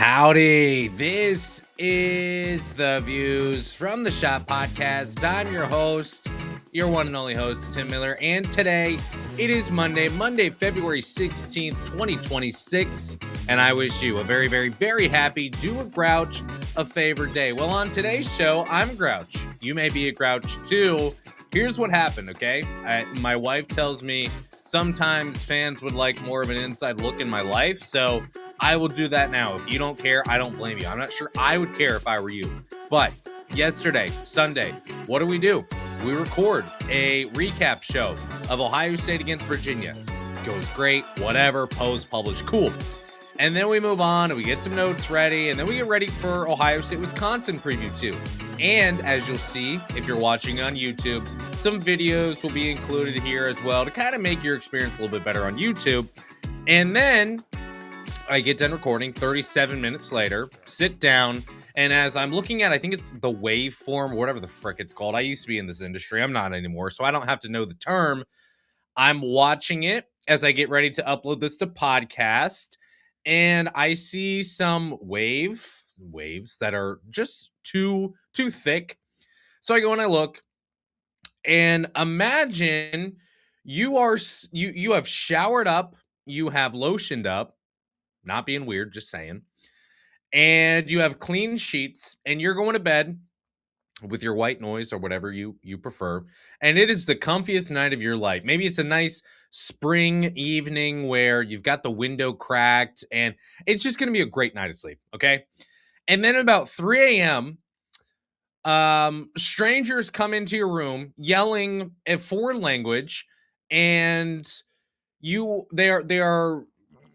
Howdy, this is the Views from the Schott podcast. I'm your host, your one and only host, Tim Miller, and today it is Monday, February 16th, 2026, and I wish you a very, very, very happy Do a Grouch a Favor day. Well, on today's show, I'm a Grouch. You may be a Grouch too. Here's what happened, okay? My wife tells me sometimes fans would like more of an inside look in my life, so I will do that now. If you don't care, I don't blame you. I'm not sure I would care if I were you. But yesterday, Sunday, what do? We record a recap show of Ohio State against Virginia. Goes great, whatever, post, publish, cool. And then we move on and we get some notes ready, and then we get ready for Ohio State Wisconsin preview too. And as you'll see, if you're watching on YouTube, some videos will be included here as well to kind of make your experience a little bit better on YouTube. And then I get done recording 37 minutes later, sit down, and as I'm looking at, I think it's the waveform, whatever the frick it's called. I used to be in this industry. I'm not anymore, so I don't have to know the term. I'm watching it as I get ready to upload this to podcast, and I see some waves that are just too thick. So I go and I look, and imagine you have showered up, you have lotioned up. Not being weird, just saying. And you have clean sheets, and you're going to bed with your white noise or whatever you prefer. And it is the comfiest night of your life. Maybe it's a nice spring evening where you've got the window cracked, and it's just going to be a great night of sleep, okay? And then about 3 a.m., strangers come into your room yelling a foreign language, and they are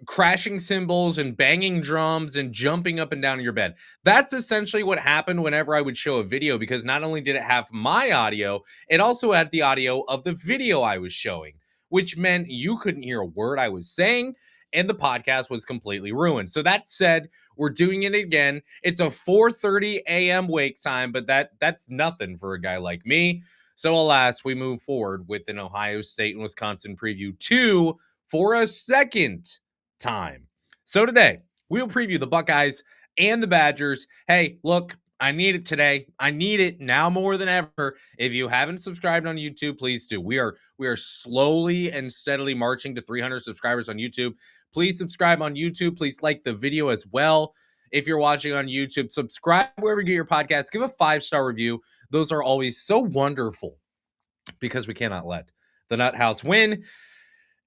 crashing cymbals and banging drums and jumping up and down in your bed. That's essentially what happened whenever I would show a video, because not only did it have my audio, it also had the audio of the video I was showing, which meant you couldn't hear a word I was saying, and the podcast was completely ruined. So that said, we're doing it again. It's a 4:30 a.m. wake time, but that's nothing for a guy like me. So alas, we move forward with an Ohio State and Wisconsin preview 2 for a second time. So today, we'll preview the Buckeyes and the Badgers. Hey, look, I need it today. I need it now more than ever. If you haven't subscribed on YouTube, please do. We are slowly and steadily marching to 300 subscribers on YouTube. Please subscribe on YouTube. Please like the video as well. If you're watching on YouTube, subscribe wherever you get your podcast. Give a 5-star review. Those are always so wonderful because we cannot let the Nut House win.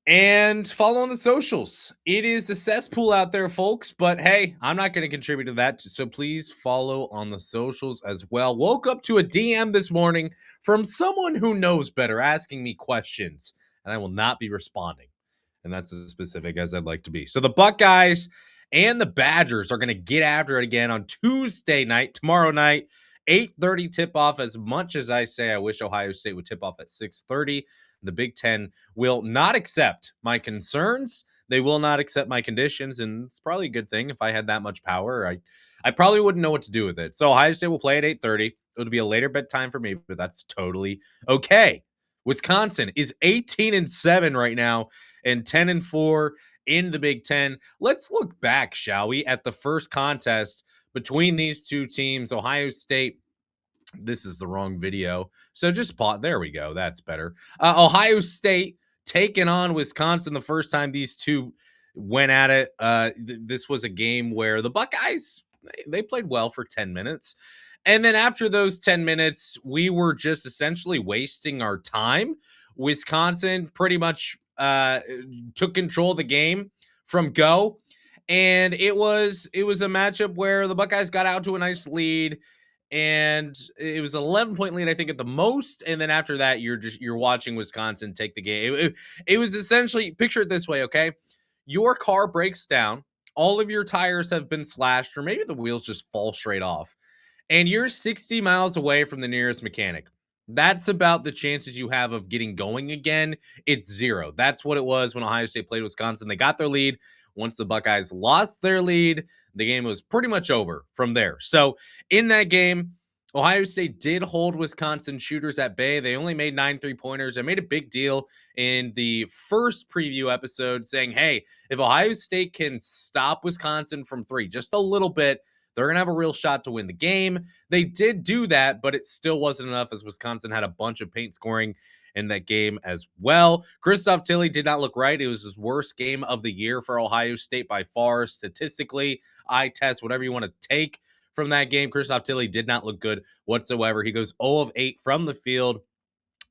And follow on the socials. It is a cesspool out there, folks, but hey, I'm not going to contribute to that, so please follow on the socials as well. Woke up to a DM this morning from someone who knows better asking me questions, and I will not be responding. And that's as specific as I'd like to be. So the Buckeyes and the Badgers are going to get after it again on Tuesday night, tomorrow night, 8:30 tip-off. As much as I say I wish Ohio State would tip off at 6:30, the Big Ten will not accept my concerns. They will not accept my conditions, and it's probably a good thing. If I had that much power, I probably wouldn't know what to do with it. So Ohio State will play at 8:30. It'll be a later bedtime for me, but that's totally okay. Wisconsin is 18-7 right now and 10-4 in the Big Ten. Let's look back, shall we, at the first contest between these two teams. Ohio State, this is the wrong video, so just pause. There we go. That's better. Ohio State taking on Wisconsin the first time these two went at it. This was a game where the Buckeyes, they played well for 10 minutes. And then after those 10 minutes, we were just essentially wasting our time. Wisconsin pretty much took control of the game from go. And it was a matchup where the Buckeyes got out to a nice lead, and it was an 11-point lead, I think, at the most. And then after that, you're watching Wisconsin take the game. It was essentially, picture it this way, okay? Your car breaks down, all of your tires have been slashed, or maybe the wheels just fall straight off, and you're 60 miles away from the nearest mechanic. That's about the chances you have of getting going again. It's 0. That's what it was when Ohio State played Wisconsin. They got their lead. Once the Buckeyes lost their lead, the game was pretty much over from there. So in that game, Ohio State did hold Wisconsin shooters at bay. They only made 9 3-pointers. I made a big deal in the first preview episode saying, hey, if Ohio State can stop Wisconsin from three just a little bit, they're going to have a real shot to win the game. They did do that, but it still wasn't enough as Wisconsin had a bunch of paint scoring in that game as well. Christoph Tilley did not look right. It was his worst game of the year for Ohio State by far, statistically, eye test, whatever you want to take from that game. Christoph Tilley did not look good whatsoever. He goes 0 of 8 from the field,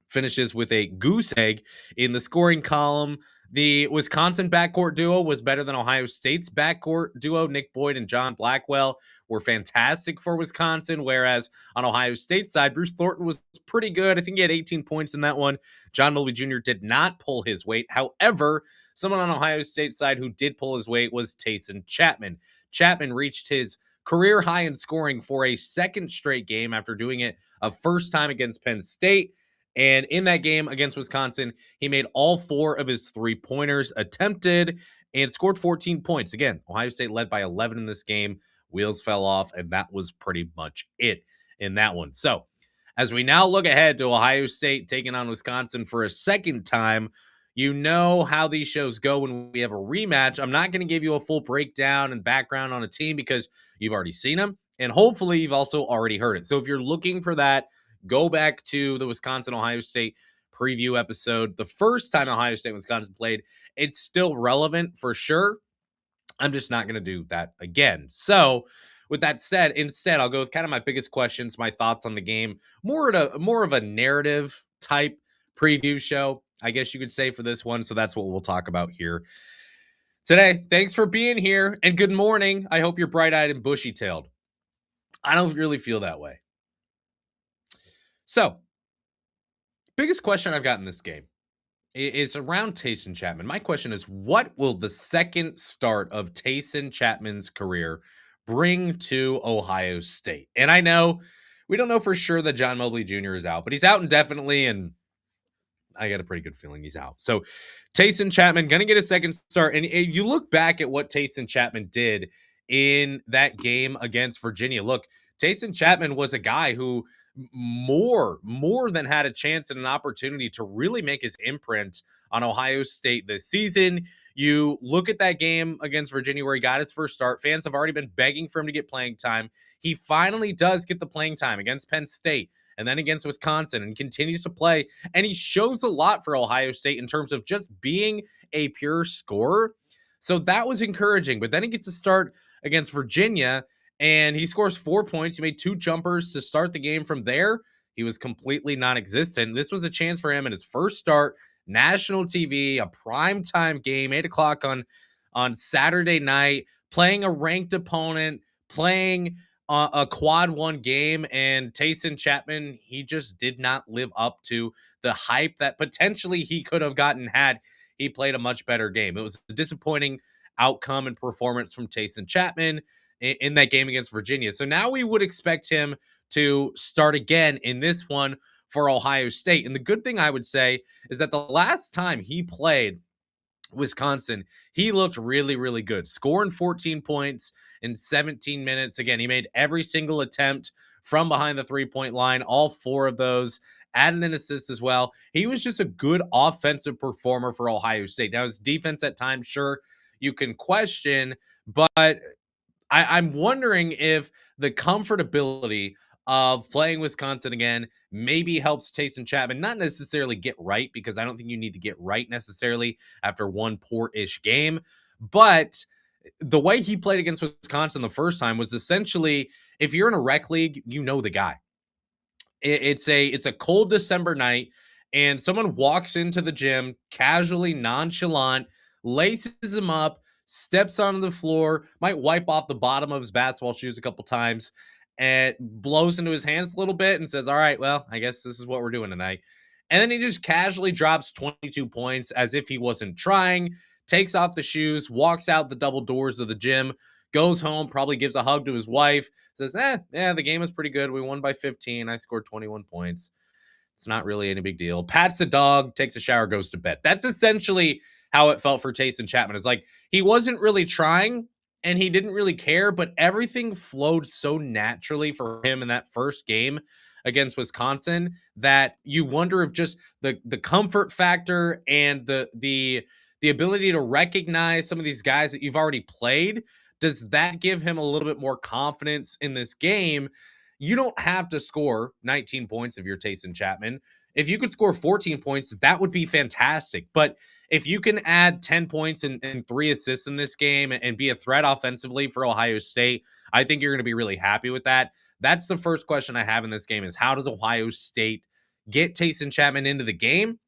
finishes with a goose egg in the scoring column. The Wisconsin backcourt duo was better than Ohio State's backcourt duo. Nick Boyd and John Blackwell were fantastic for Wisconsin, whereas on Ohio State's side, Bruce Thornton was pretty good. I think he had 18 points in that one. John Mobley Jr. did not pull his weight. However, someone on Ohio State's side who did pull his weight was Taison Chatman. Chatman reached his career high in scoring for a second straight game after doing it a first time against Penn State. And in that game against Wisconsin, he made all 4 of his 3-pointers attempted and scored 14 points. Again, Ohio State led by 11 in this game. Wheels fell off, and that was pretty much it in that one. So, as we now look ahead to Ohio State taking on Wisconsin for a second time, you know how these shows go when we have a rematch. I'm not going to give you a full breakdown and background on a team because you've already seen them, and hopefully you've also already heard it. So, if you're looking for that, go back to the Wisconsin Ohio State preview episode. The first time Ohio State Wisconsin played, it's still relevant for sure. I'm just not going to do that again. So, with that said, instead, I'll go with kind of my biggest questions, my thoughts on the game, more of a narrative type preview show, I guess you could say, for this one. So that's what we'll talk about here today. Thanks for being here, and good morning. I hope you're bright-eyed and bushy-tailed. I don't really feel that way. So, biggest question I've got in this game is around Taison Chatman. My question is, what will the second start of Taison Chatman's career bring to Ohio State? And I know we don't know for sure that John Mobley Jr. is out, but he's out indefinitely, and I got a pretty good feeling he's out. So Taison Chatman going to get a second start. And you look back at what Taison Chatman did in that game against Virginia. Look, Taison Chatman was a guy who more than had a chance and an opportunity to really make his imprint on Ohio State this season. You look at that game against Virginia where he got his first start. Fans have already been begging for him to get playing time. He finally does get the playing time against Penn State and then against Wisconsin and continues to play. And he shows a lot for Ohio State in terms of just being a pure scorer. So that was encouraging. But then he gets to start against Virginia and he scores 4 points. He made 2 jumpers to start the game. From there, he was completely non-existent. This was a chance for him in his first start, national TV, a primetime game, 8 o'clock on Saturday night, playing a ranked opponent, playing a quad 1 game, and Taison Chatman, he just did not live up to the hype that potentially he could have gotten had he played a much better game. It was a disappointing outcome and performance from Taison Chatman in that game against Virginia. So now we would expect him to start again in this one for Ohio State. And the good thing I would say is that the last time he played Wisconsin, he looked really, really good, scoring 14 points in 17 minutes. Again, he made every single attempt from behind the 3-point line, all 4 of those, added an assist as well. He was just a good offensive performer for Ohio State. Now, his defense at times, sure, you can question, but I'm wondering if the comfortability of playing Wisconsin again maybe helps Taison Chatman not necessarily get right, because I don't think you need to get right necessarily after one poor-ish game. But the way he played against Wisconsin the first time was essentially, if you're in a rec league, you know the guy. It's a cold December night, and someone walks into the gym casually, nonchalant, laces him up, steps onto the floor, might wipe off the bottom of his basketball shoes a couple times, and blows into his hands a little bit and says, all right, well, I guess this is what we're doing tonight. And then he just casually drops 22 points as if he wasn't trying, takes off the shoes, walks out the double doors of the gym, goes home, probably gives a hug to his wife, says, yeah, the game was pretty good. We won by 15. I scored 21 points. It's not really any big deal. Pats the dog, takes a shower, goes to bed. That's essentially how it felt for Taison Chatman. It's like he wasn't really trying, and he didn't really care, but everything flowed so naturally for him in that first game against Wisconsin that you wonder if just the comfort factor and the ability to recognize some of these guys that you've already played, does that give him a little bit more confidence in this game? You don't have to score 19 points if you're Taison Chatman. If you could score 14 points, that would be fantastic. But if you can add 10 points and 3 assists in this game and be a threat offensively for Ohio State, I think you're going to be really happy with that. That's the first question I have in this game is how does Ohio State get Taison Chatman into the game?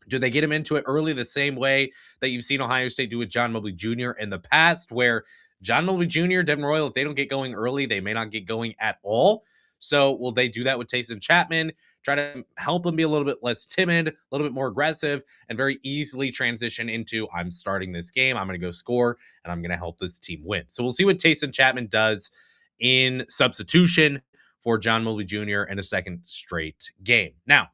Do they get him into it early the same way that you've seen Ohio State do with John Mobley Jr. in the past, where John Mobley Jr., Devin Royal, if they don't get going early, they may not get going at all. So will they do that with Taison Chatman? Try to help him be a little bit less timid, a little bit more aggressive, and very easily transition into I'm starting this game, I'm going to go score, and I'm going to help this team win. So we'll see what Taison Chatman does in substitution for John Mobley Jr. in a second straight game. Now,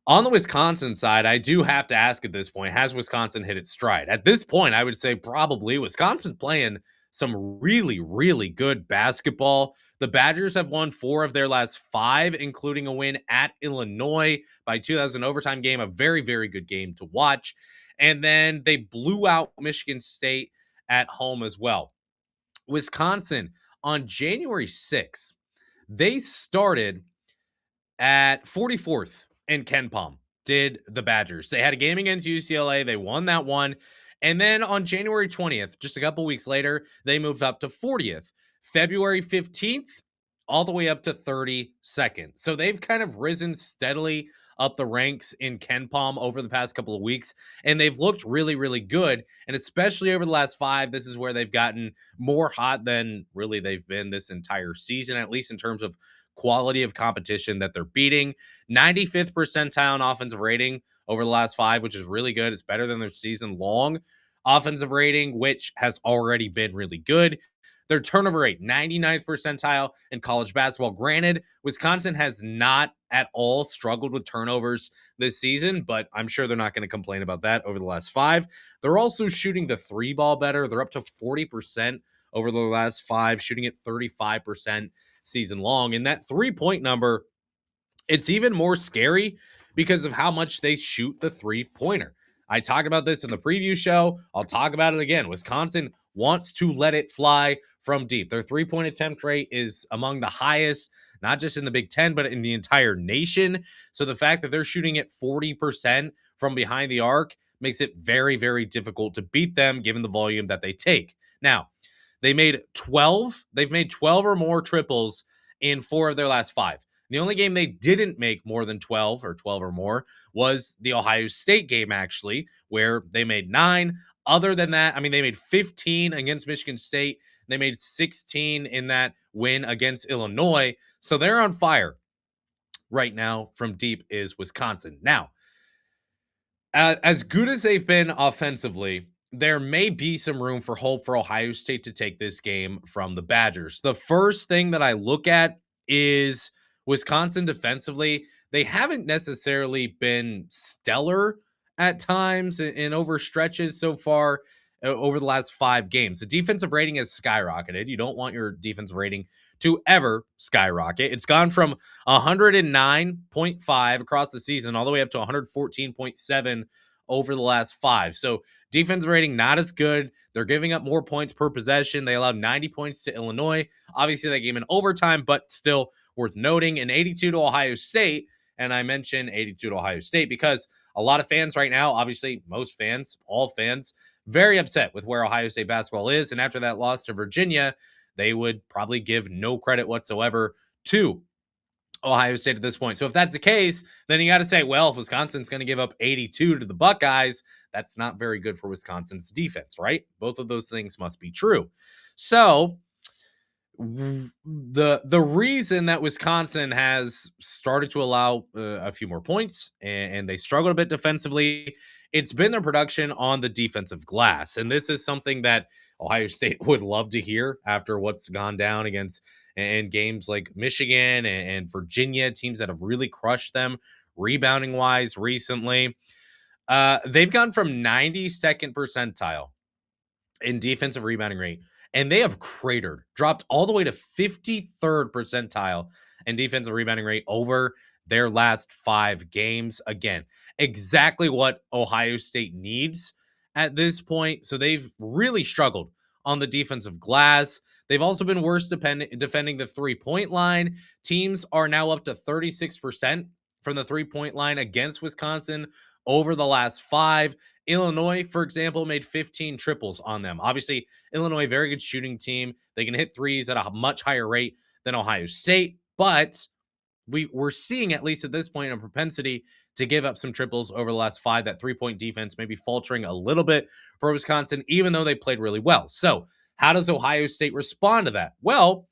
on the Wisconsin side, I do have to ask at this point, has Wisconsin hit its stride? At this point, I would say probably Wisconsin's playing some really, really good basketball. The Badgers have won 4 of their last 5, including a win at Illinois by 2,000 overtime game, a very, very good game to watch. And then they blew out Michigan State at home as well. Wisconsin, on January 6th, they started at 44th in KenPom, did the Badgers. They had a game against UCLA. They won that one. And then on January 20th, just a couple weeks later, they moved up to 40th. February 15th, all the way up to 32nd. So they've kind of risen steadily up the ranks in KenPom over the past couple of weeks, and they've looked really, really good. And especially over the last 5, this is where they've gotten more hot than really they've been this entire season, at least in terms of quality of competition that they're beating. 95th percentile in offensive rating over the last 5, which is really good. It's better than their season long offensive rating, which has already been really good. Their turnover rate, 99th percentile in college basketball. Granted, Wisconsin has not at all struggled with turnovers this season, but I'm sure they're not going to complain about that over the last 5. They're also shooting the 3 ball better. They're up to 40% over the last 5, shooting at 35% season long. And that 3-point number, it's even more scary because of how much they shoot the 3-pointer. I talked about this in the preview show. I'll talk about it again. Wisconsin wants to let it fly from deep. Their 3-point attempt rate is among the highest, not just in the Big Ten, but in the entire nation. So the fact that they're shooting at 40% from behind the arc makes it very, very difficult to beat them given the volume that they take. Now, they've made 12 or more triples in 4 of their last 5. The only game they didn't make more than 12 or more was the Ohio State game, actually, where they made 9. Other than that, I mean, they made 15 against Michigan State. They made 16 in that win against Illinois. So they're on fire right now from deep is Wisconsin. Now, as good as they've been offensively, there may be some room for hope for Ohio State to take this game from the Badgers. The first thing that I look at is Wisconsin defensively. They haven't necessarily been stellar at times in over stretches so far over the last 5 games. The defensive rating has skyrocketed. You don't want your defensive rating to ever skyrocket. It's gone from 109.5 across the season all the way up to 114.7 over the last 5. So defensive rating not as good. They're giving up more points per possession. They allowed 90 points to Illinois. Obviously, that game in overtime, but still worth noting. And 82 to Ohio State. And I mentioned 82 to Ohio State because a lot of fans right now, obviously most fans, all fans, very upset with where Ohio State basketball is. And after that loss to Virginia, they would probably give no credit whatsoever to Ohio State at this point. So if that's the case, then you got to say, well, if Wisconsin's going to give up 82 to the Buckeyes, that's not very good for Wisconsin's defense, right? Both of those things must be true. So the reason that Wisconsin has started to allow a few more points and they struggled a bit defensively, it's been their production on the defensive glass. And this is something that Ohio State would love to hear after what's gone down against in games like Michigan and Virginia, teams that have really crushed them rebounding wise recently. They've gone from 92nd percentile in defensive rebounding rate and they have cratered, dropped all the way to 53rd percentile in defensive rebounding rate over their last 5 games. Again, exactly what Ohio State needs at this point. So they've really struggled on the defensive glass. They've also been worse defending the 3-point line. Teams are now up to 36% from the 3-point line against Wisconsin over the last 5. Illinois, for example, made 15 triples on them. Obviously, Illinois, very good shooting team. They can hit threes at a much higher rate than Ohio State, but we're seeing, at least at this point, a propensity to give up some triples over the last 5. That 3-point defense maybe faltering a little bit for Wisconsin, even though they played really well. So how does Ohio State respond to that? Well,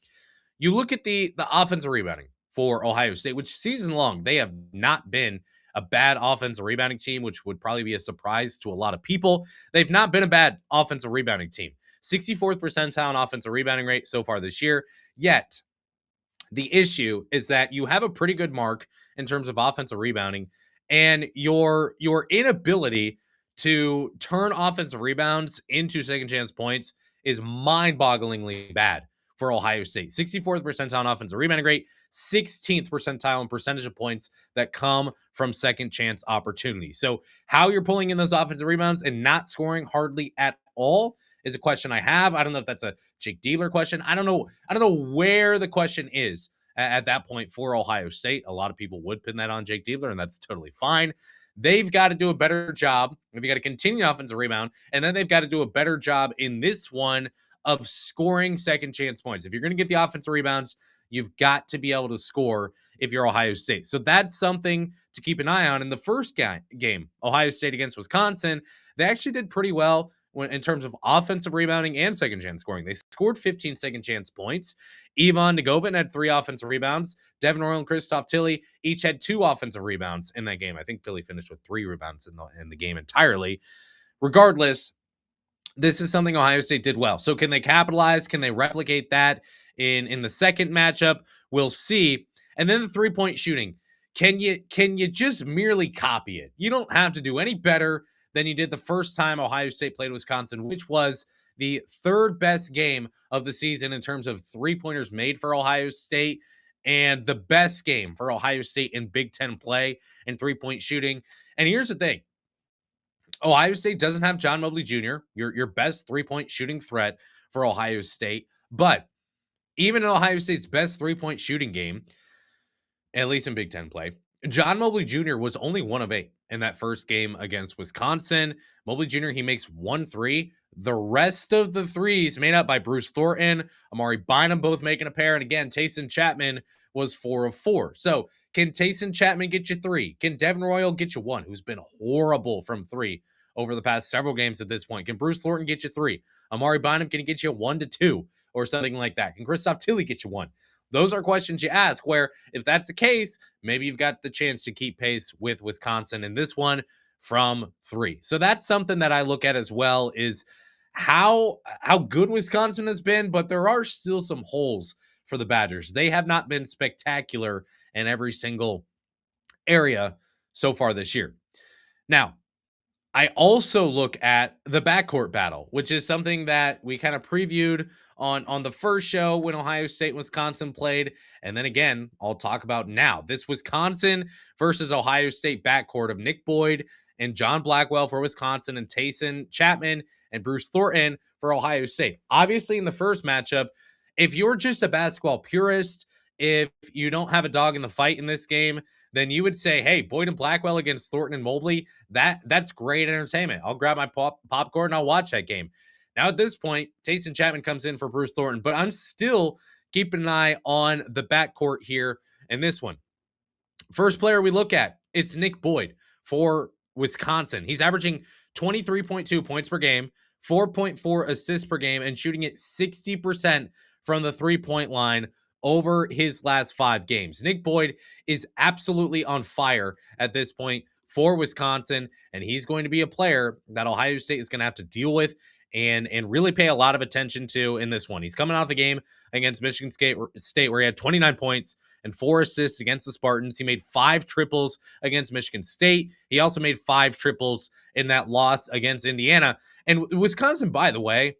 you look at the offensive rebounding for Ohio State, which season long, they have not been a bad offensive rebounding team, which would probably be a surprise to a lot of people. They've not been a bad offensive rebounding team. 64th percentile in offensive rebounding rate so far this year. Yet the issue is that you have a pretty good mark in terms of offensive rebounding, and your inability to turn offensive rebounds into second chance points is mind-bogglingly bad for Ohio State. 64th percentile in offensive rebounding rate, 16th percentile in percentage of points that come from second chance opportunities. So how you're pulling in those offensive rebounds and not scoring hardly at all is a question I have. I don't know if that's a Jake Diebler question. I don't know where the question is at that point for Ohio State. A lot of people would pin that on Jake Diebler, and that's totally fine. They've got to do a better job. If you got to continue offensive rebound, and then they've got to do a better job in this one of scoring second chance points. If you're going to get the offensive rebounds, you've got to be able to score if you're Ohio State. So that's something to keep an eye on. In the first game, Ohio State against Wisconsin, they actually did pretty well in terms of offensive rebounding and second chance scoring. They scored 15 second chance points. Ivan Nagovin had 3 offensive rebounds. Devin Royal and Christoph Tilley each had 2 offensive rebounds in that game. I think Tilley finished with 3 rebounds in the game entirely. Regardless, this is something Ohio State did well. So can they capitalize? Can they replicate that in the second matchup? We'll see. And then the 3-point shooting. Can you just merely copy it? You don't have to do any better than you did the first time Ohio State played Wisconsin, which was the 3rd best game of the season in terms of 3-pointers made for Ohio State, and the best game for Ohio State in Big Ten play and 3-point shooting. And here's the thing. Ohio State doesn't have John Mobley Jr., your best 3-point shooting threat for Ohio State. But even in Ohio State's best 3-point shooting game, at least in Big Ten play, John Mobley Jr. was only 1 of 8 in that first game against Wisconsin. Mobley Jr., he makes 1 3. The rest of the threes made up by Bruce Thornton, Amari Bynum both making a pair. And again, Taison Chatman was 4 of 4. So can Taison Chatman get you 3? Can Devin Royal get you 1, who's been horrible from 3 over the past several games at this point? Can Bruce Thornton get you 3? Amari Bynum, can he get you 1 to 2 or something like that? Can Christoph Tilley get you 1? Those are questions you ask, where if that's the case, maybe you've got the chance to keep pace with Wisconsin in this one from 3. So that's something that I look at as well, is how good Wisconsin has been, but there are still some holes for the Badgers. They have not been spectacular in every single area so far this year. Now, I also look at the backcourt battle, which is something that we kind of previewed on the first show when Ohio State and Wisconsin played. And then again, I'll talk about now. This Wisconsin versus Ohio State backcourt of Nick Boyd and John Blackwell for Wisconsin, and Taison Chatman and Bruce Thornton for Ohio State. Obviously, in the first matchup, if you're just a basketball purist, if you don't have a dog in the fight in this game, then you would say, hey, Boyd and Blackwell against Thornton and Mobley, that's great entertainment. I'll grab my popcorn and I'll watch that game. Now, at this point, Taison Chatman comes in for Bruce Thornton, but I'm still keeping an eye on the backcourt here in this one. First player we look at, it's Nick Boyd for Wisconsin. He's averaging 23.2 points per game, 4.4 assists per game, and shooting at 60% from the 3-point line over his last 5 games. Nick Boyd is absolutely on fire at this point for Wisconsin, and he's going to be a player that Ohio State is going to have to deal with and really pay a lot of attention to in this one. He's coming off the game against Michigan State where he had 29 points and 4 assists against the Spartans. He made 5 triples against Michigan State. He also made 5 triples in that loss against Indiana. And Wisconsin, by the way,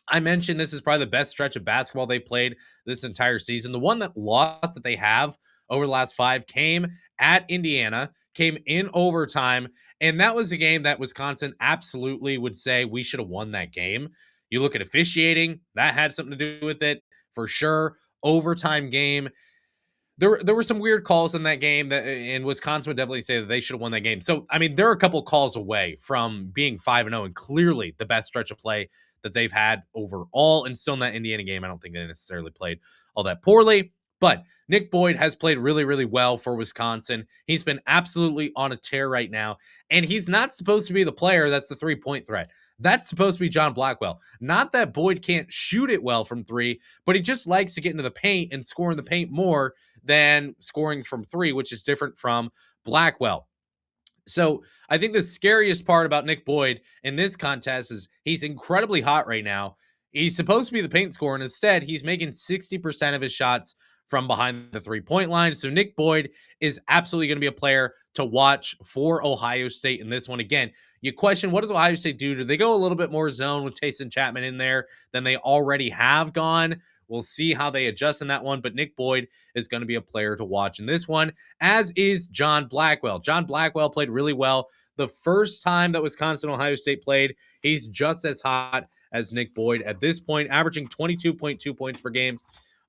I mentioned this is probably the best stretch of basketball they played this entire season. The one that lost that they have over the last five came at Indiana, came in overtime, and that was a game that Wisconsin absolutely would say we should have won that game. You look at officiating, that had something to do with it for sure. Overtime game, there were some weird calls in that game that and Wisconsin would definitely say that they should have won that game. So I mean, they're a couple calls away from being 5-0 and clearly the best stretch of play that they've had overall. And still in that Indiana game, I don't think they necessarily played all that poorly. But Nick Boyd has played really, really well for Wisconsin. He's been absolutely on a tear right now. And he's not supposed to be the player that's the 3-point threat. That's supposed to be John Blackwell. Not that Boyd can't shoot it well from three, but he just likes to get into the paint and score in the paint more than scoring from three, which is different from Blackwell. So I think the scariest part about Nick Boyd in this contest is he's incredibly hot right now. He's supposed to be the paint scorer, and instead he's making 60% of his shots from behind the 3-point line. So Nick Boyd is absolutely going to be a player to watch for Ohio State in this one. Again, you question, what does Ohio State do? Do they go a little bit more zone with Taison Chatman in there than they already have gone? We'll see how they adjust in that one, but Nick Boyd is going to be a player to watch in this one, as is John Blackwell. John Blackwell played really well the first time that Wisconsin Ohio State played. He's just as hot as Nick Boyd at this point, averaging 22.2 points per game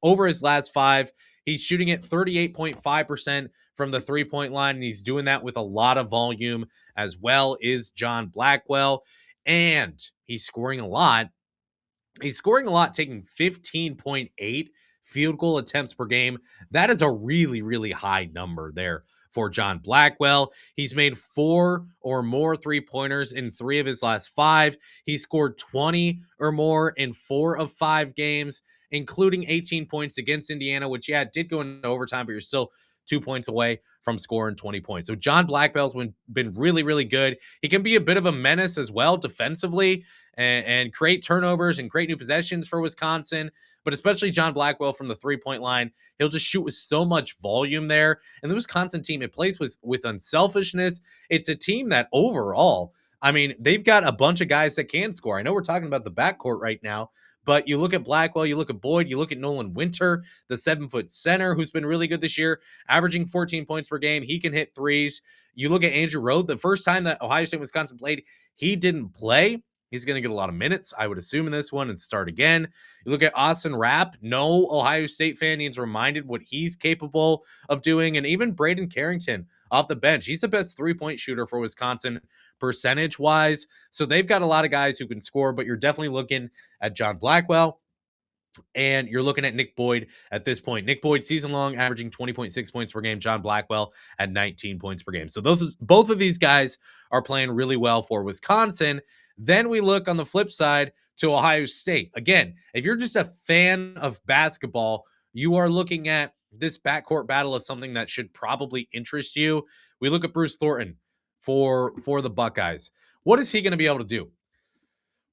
over his last five. He's shooting at 38.5% from the 3-point line, and he's doing that with a lot of volume as well, is John Blackwell. And he's scoring a lot. He's scoring a lot, taking 15.8 field goal attempts per game. That is a really, really high number there for John Blackwell. He's made 4 or more 3-pointers in 3 of his last 5. He scored 20 or more in 4 of 5 games, including 18 points against Indiana, which, yeah, did go into overtime, but you're still 2 points away from scoring 20 points. So John Blackwell's been really, really good. He can be a bit of a menace as well defensively and create turnovers and create new possessions for Wisconsin, but especially John Blackwell from the 3-point line. He'll just shoot with so much volume there. And the Wisconsin team, it plays with unselfishness. It's a team that overall, I mean, they've got a bunch of guys that can score. I know we're talking about the backcourt right now, but you look at Blackwell, you look at Boyd, you look at Nolan Winter, the 7-foot center who's been really good this year, averaging 14 points per game. He can hit threes. You look at Andrew Rowe, the first time that Ohio State and Wisconsin played, he didn't play. He's going to get a lot of minutes, I would assume, in this one and start again. You look at Austin Rapp. No Ohio State fan needs reminded what he's capable of doing. And even Braden Carrington off the bench. He's the best 3-point shooter for Wisconsin percentage-wise. So they've got a lot of guys who can score, but you're definitely looking at John Blackwell. And you're looking at Nick Boyd at this point. Nick Boyd, season long, averaging 20.6 points per game. John Blackwell at 19 points per game. So both of these guys are playing really well for Wisconsin. Then we look on the flip side to Ohio State. Again, if you're just a fan of basketball, you are looking at this backcourt battle as something that should probably interest you. We look at Bruce Thornton for the Buckeyes. What is he going to be able to do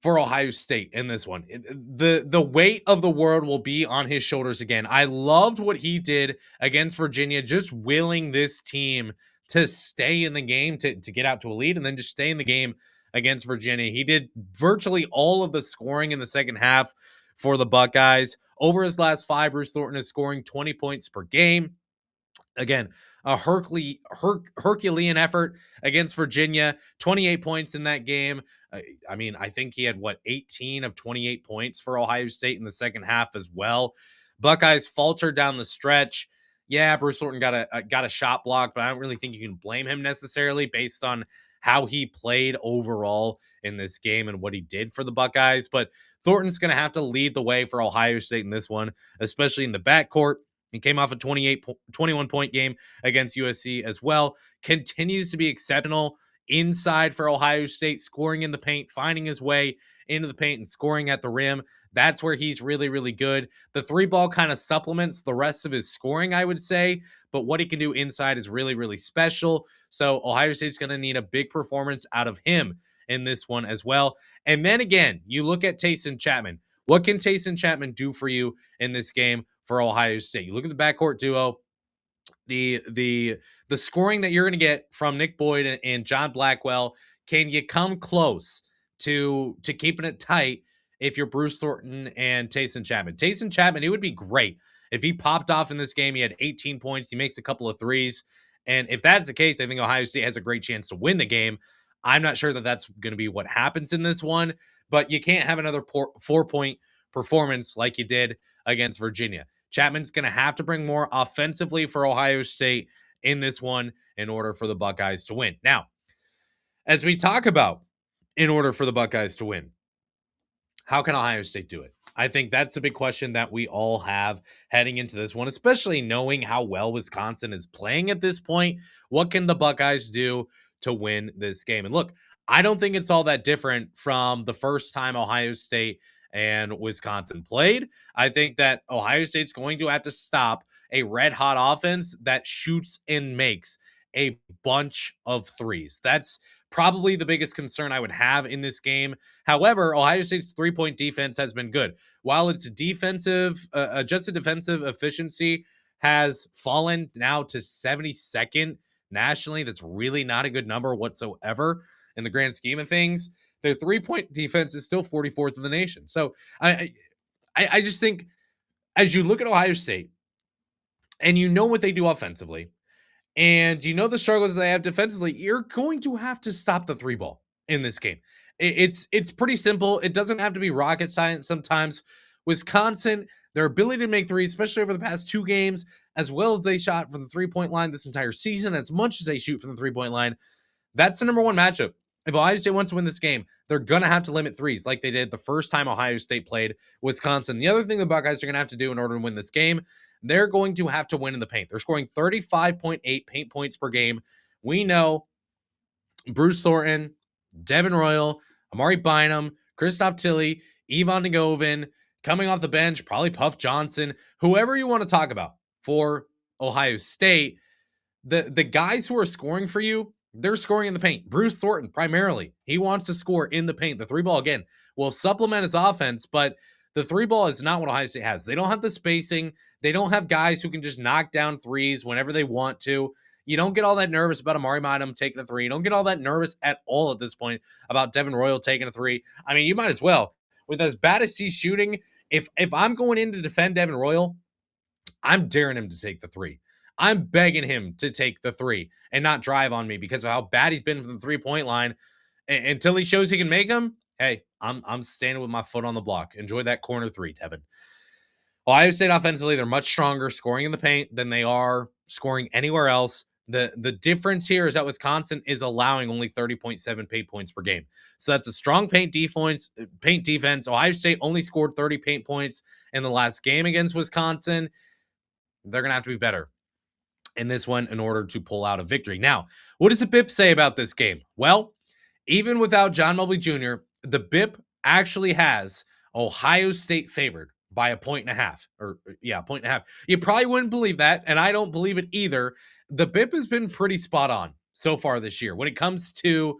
for Ohio State in this one? The weight of the world will be on his shoulders again. I loved what he did against Virginia, just willing this team to stay in the game, to get out to a lead, and then just stay in the game against Virginia. He did virtually all of the scoring in the second half for the Buckeyes. Over his last 5, Bruce Thornton is scoring 20 points per game. Again, a Herculean effort against Virginia, 28 points in that game. I mean, I think he had 18 of 28 points for Ohio State in the second half as well. Buckeyes faltered down the stretch. Yeah, Bruce Thornton got a shot block, but I don't really think you can blame him necessarily based on how he played overall in this game and what he did for the Buckeyes. But Thornton's going to have to lead the way for Ohio State in this one, especially in the backcourt. He came off a 21-point game against USC as well. Continues to be exceptional inside for Ohio State, scoring in the paint, finding his way into the paint and scoring at the rim. That's where he's really, really good. The 3-ball kind of supplements the rest of his scoring, I would say, but what he can do inside is really, really special. So Ohio State's going to need a big performance out of him in this one as well. And then again, you look at Taison Chatman. What can Taison Chatman do for you in this game for Ohio State? You look at the backcourt duo, the scoring that you're going to get from Nick Boyd and John Blackwell. Can you come close to keeping it tight if you're Bruce Thornton and Taison Chatman. Taison Chatman, it would be great if he popped off in this game. He had 18 points. He makes a couple of threes. And if that's the case, I think Ohio State has a great chance to win the game. I'm not sure that that's going to be what happens in this one, but you can't have another 4-point performance like you did against Virginia. Chapman's going to have to bring more offensively for Ohio State in this one in order for the Buckeyes to win. Now, as we talk about in order for the Buckeyes to win, how can Ohio State do it? I think that's the big question that we all have heading into this one, especially knowing how well Wisconsin is playing at this point. What can the Buckeyes do to win this game? And look, I don't think it's all that different from the first time Ohio State and Wisconsin played. I think that Ohio State's going to have to stop a red hot offense that shoots and makes a bunch of threes. That's probably the biggest concern I would have in this game. However, Ohio State's 3-point defense has been good. While its adjusted defensive efficiency has fallen now to 72nd nationally, that's really not a good number whatsoever in the grand scheme of things. Their 3-point defense is still 44th in the nation. So I just think as you look at Ohio State and you know what they do offensively, and you know the struggles they have defensively, you're going to have to stop the three ball in this game. It's pretty simple. It doesn't have to be rocket science sometimes. Wisconsin, their ability to make threes, especially over the past 2 games, as well as they shot from the 3-point line this entire season, as much as they shoot from the 3-point line, that's the number one matchup. If Ohio State wants to win this game, they're going to have to limit threes like they did the first time Ohio State played Wisconsin. The other thing the Buckeyes are going to have to do in order to win this game, they're going to have to win in the paint. They're scoring 35.8 paint points per game. We know Bruce Thornton, Devin Royal, Amari Bynum, Christoph Tilley, Yvonne Negovin, coming off the bench, probably Puff Johnson, whoever you want to talk about for Ohio State, the guys who are scoring for you, they're scoring in the paint. Bruce Thornton, primarily, he wants to score in the paint. The three ball, again, will supplement his offense, but the three ball is not what Ohio State has. They don't have the spacing. They don't have guys who can just knock down threes whenever they want to. You don't get all that nervous about Amari Bynum taking a three. You don't get all that nervous at all at this point about Devin Royal taking a three. I mean, you might as well. With as bad as he's shooting, if I'm going in to defend Devin Royal, I'm daring him to take the three. I'm begging him to take the three and not drive on me because of how bad he's been from the 3-point line. Until he shows he can make them, hey, I'm standing with my foot on the block. Enjoy that corner three, Devin. Ohio State offensively, they're much stronger scoring in the paint than they are scoring anywhere else. The difference here is that Wisconsin is allowing only 30.7 paint points per game. So that's a strong paint defense. Ohio State only scored 30 paint points in the last game against Wisconsin. They're going to have to be better in this one in order to pull out a victory. Now, what does the BIP say about this game? Well, even without John Mobley Jr., the BIP actually has Ohio State favored by 1.5 or a point and a half. You probably wouldn't believe that, and I don't believe it either. The BIP has been pretty spot on so far this year. When it comes to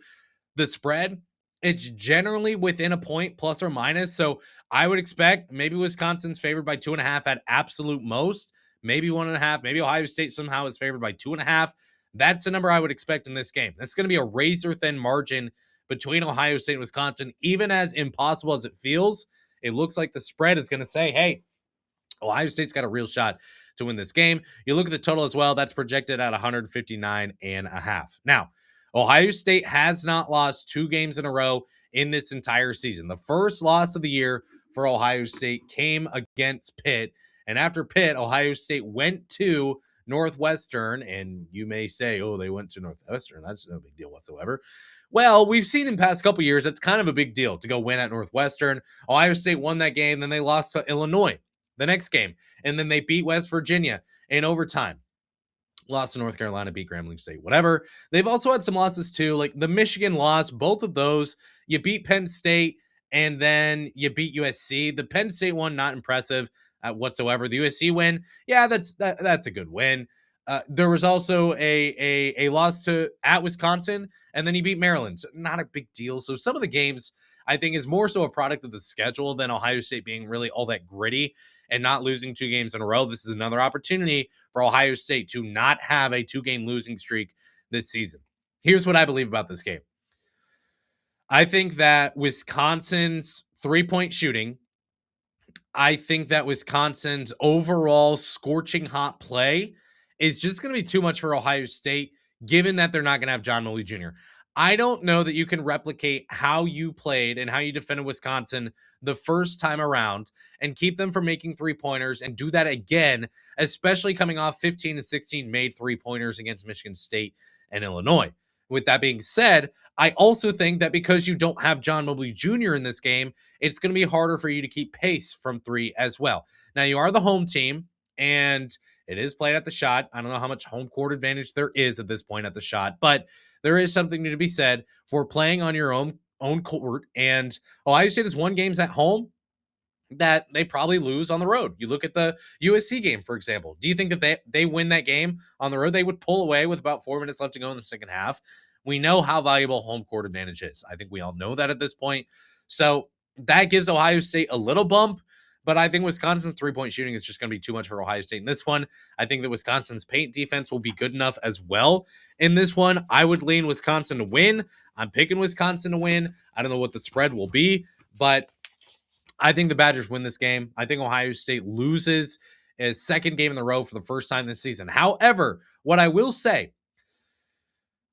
the spread, it's generally within a point plus or minus. So I would expect maybe Wisconsin's favored by 2.5 at absolute most, maybe 1.5. Maybe Ohio State somehow is favored by 2.5. That's the number I would expect in this game. That's going to be a razor thin margin between Ohio State and Wisconsin. Even as impossible as it feels, it looks like the spread is going to say, hey, Ohio State's got a real shot to win this game. You look at the total as well. That's projected at 159.5. Now, Ohio State has not lost 2 games in a row in this entire season. The first loss of the year for Ohio State came against Pitt. And after Pitt, Ohio State went to Northwestern. And you may say, oh, they went to Northwestern. That's no big deal whatsoever. Well, we've seen in past couple years, it's kind of a big deal to go win at Northwestern. Ohio State won that game. Then they lost to Illinois the next game. And then they beat West Virginia in overtime. Lost to North Carolina, beat Grambling State, whatever. They've also had some losses too, like the Michigan loss, both of those. You beat Penn State and then you beat USC. The Penn State one, not impressive whatsoever. The USC win, yeah, that's a good win. There was also a loss at Wisconsin, and then you beat Maryland. So not a big deal. So some of the games, I think, is more so a product of the schedule than Ohio State being really all that gritty and not losing 2 games in a row. This is another opportunity for Ohio State to not have a 2-game losing streak this season. Here's what I believe about this game. I think that Wisconsin's 3-point shooting, I think that Wisconsin's overall scorching hot play is just going to be too much for Ohio State, given that they're not going to have John Mobley Jr. I don't know that you can replicate how you played and how you defended Wisconsin the first time around and keep them from making 3-pointers and do that again, especially coming off 15 to 16 made 3-pointers against Michigan State and Illinois. With that being said, I also think that because you don't have John Mobley Jr. in this game, it's going to be harder for you to keep pace from 3 as well. Now, you are the home team, and it is played at the Schott. I don't know how much home court advantage there is at this point at the Schott, but there is something to be said for playing on your own court. And Ohio State has won games at home that they probably lose on the road. You look at the USC game, for example. Do you think if they win that game on the road, they would pull away with about 4 minutes left to go in the second half? We know how valuable home court advantage is. I think we all know that at this point. So that gives Ohio State a little bump, but I think Wisconsin's 3-point shooting is just going to be too much for Ohio State in this one. I think that Wisconsin's paint defense will be good enough as well in this one. I would lean Wisconsin to win. I'm picking Wisconsin to win. I don't know what the spread will be, but I think the Badgers win this game. I think Ohio State loses its second game in a row for the first time this season. However, what I will say,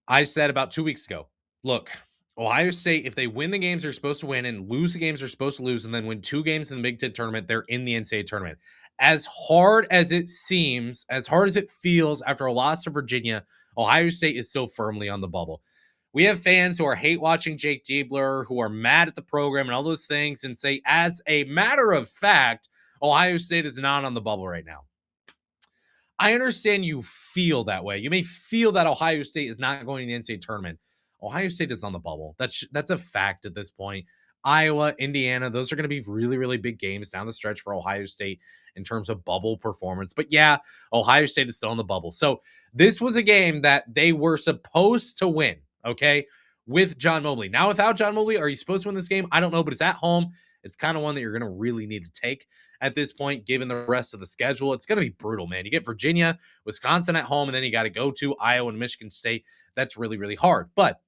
I said about 2 weeks ago, look, Ohio State, if they win the games they're supposed to win and lose the games they're supposed to lose and then win 2 games in the Big Ten tournament, they're in the NCAA tournament. As hard as it seems, as hard as it feels after a loss to Virginia, Ohio State is still firmly on the bubble. We have fans who are hate watching Jake Diebler, who are mad at the program and all those things, and say, as a matter of fact, Ohio State is not on the bubble right now. I understand you feel that way. You may feel that Ohio State is not going to the NCAA tournament. Ohio State is on the bubble. That's a fact at this point. Iowa, Indiana, those are going to be really, really big games down the stretch for Ohio State in terms of bubble performance. But yeah, Ohio State is still on the bubble. So this was a game that they were supposed to win, okay, with John Mobley. Now, without John Mobley, are you supposed to win this game? I don't know, but it's at home. It's kind of one that you're going to really need to take at this point, given the rest of the schedule. It's going to be brutal, man. You get Virginia, Wisconsin at home, and then you got to go to Iowa and Michigan State. That's really, really hard. But,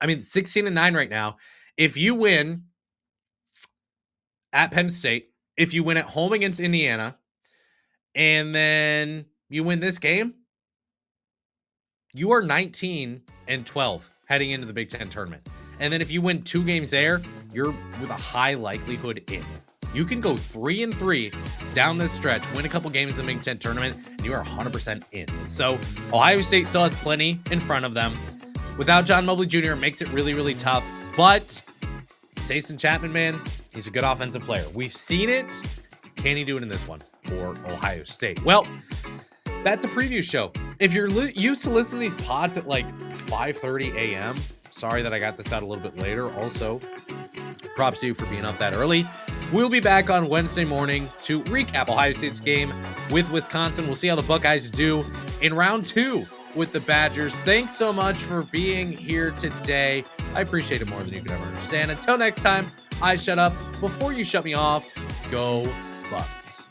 I mean, 16-9 right now. If you win at Penn State, if you win at home against Indiana, and then you win this game, you are 19-12 heading into the Big Ten tournament. And then if you win 2 games there, you're with a high likelihood in. You can go 3-3 down this stretch, win a couple games in the Big Ten tournament, and you are 100% in. So Ohio State still has plenty in front of them. Without John Mobley Jr., it makes it really, really tough. But Taison Chatman, man, he's a good offensive player. We've seen it. Can he do it in this one for Ohio State? Well, that's a preview show. If you're used to listening to these pods at like 5:30 a.m., sorry that I got this out a little bit later. Also, props to you for being up that early. We'll be back on Wednesday morning to recap Ohio State's game with Wisconsin. We'll see how the Buckeyes do in round 2 with the Badgers. Thanks so much for being here today. I appreciate it more than you could ever understand. Until next time, I shut up. Before you shut me off, go Bucks.